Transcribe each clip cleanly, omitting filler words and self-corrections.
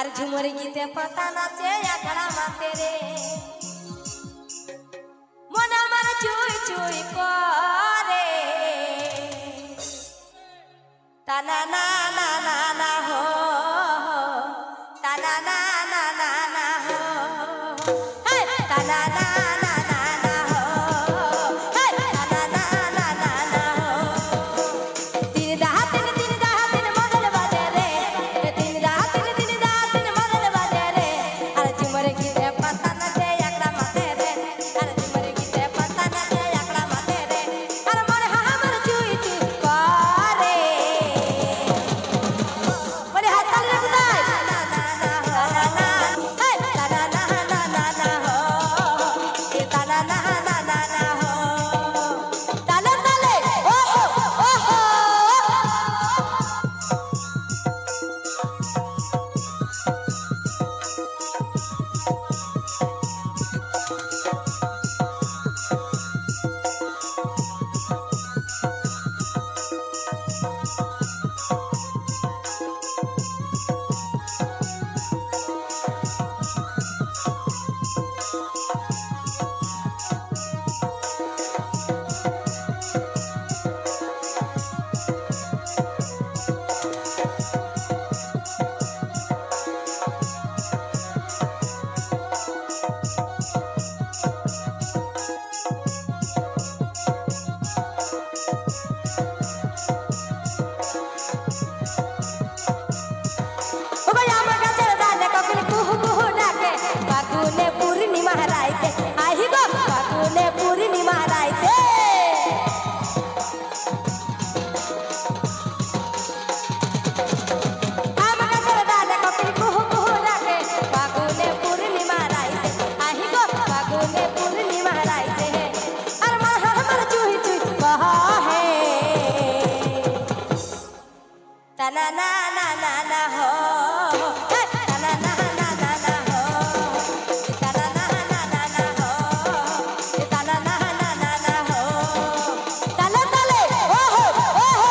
আর ঝুমুর গীতে পাতা নাচে আখড়া মাতে রে মন আমার চুই চুই করে তানা না না না না হো তানা না না না না হো তানা না না না না হো তানা না না না না হো তিন দাহাতিন মদল বাজে রে তিন দাহাতিন মদল বাজে রে আর ঝুমুর গীতে পাতা নাচে আখড়া মাতে রে আর ঝুমুর গীতে পাতা নাচে আখড়া মাতে রে আর মন আমার চুই চুই করে বলে হাত তালি রে না না না না না তানা না না না না হো তানা না না না না হো তালে তালে ওহো ওহো बागुने पूर्णिमा राइते आही गो बागुने पूर्णिमा राइते आमका सरदाने कपिल कुहू कुहू डाके बागुने पूर्णिमा राइते आही गो बागुने पूर्णिमा राइते अरे मन हमर चुही चुही कहा है तना ना ना ना ना हो तना ना ना ना ना हो तना ना ना ना ना हो तना ना ना ना ना हो तले तले ओहो ओहो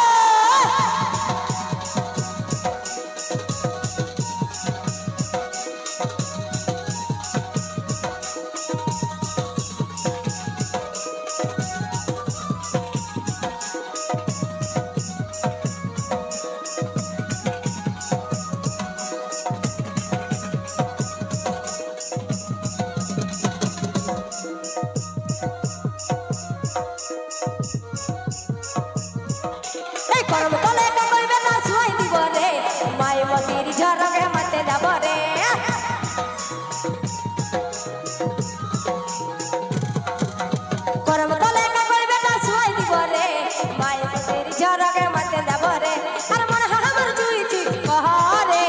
করম তলে কইবে না শুই দিব রে মাই মতির ঝরকে মাতে যাব রে করম তলে কইবে না শুই দিব রে মাই মতির ঝরকে মাতে যাব রে আর মন হামর চুই চুই কহরে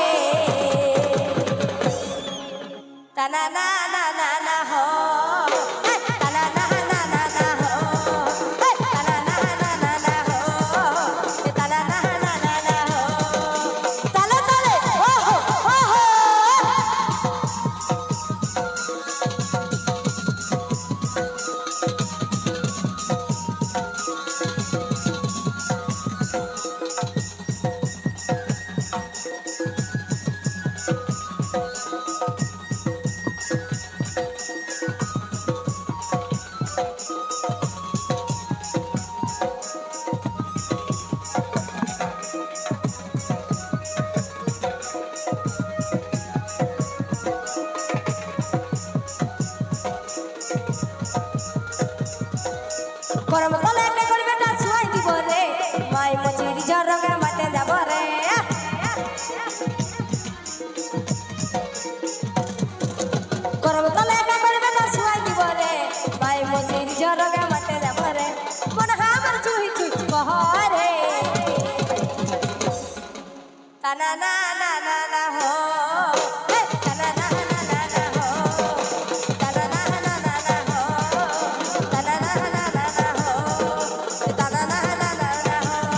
তানা না না না না হো তানা না না না না হো তানা না না না না হো তানা না না না না হো তালে তালে ওহো ওহো করম তলে করবে না শুই দিব রে মাই মচির ঝরকে মাতে যাব রে করম তলে করবে না শুই দিব রে মাই মচির ঝরকে মাতে যাব রে মন হামর চুই চুই কহরে তানা না না না না হো তানা না না না না হো তানা না না না না হো তানা না না না না হো তানা না না না না হো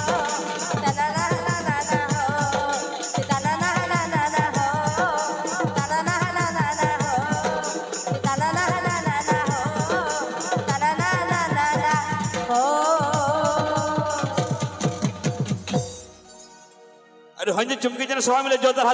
তানা না না না না হো তানা না না না না হো তানা না না না না হো তানা না না না না হো তানা না না না না হো अरे हंजे चुमकी जन सभा मिले जोरदार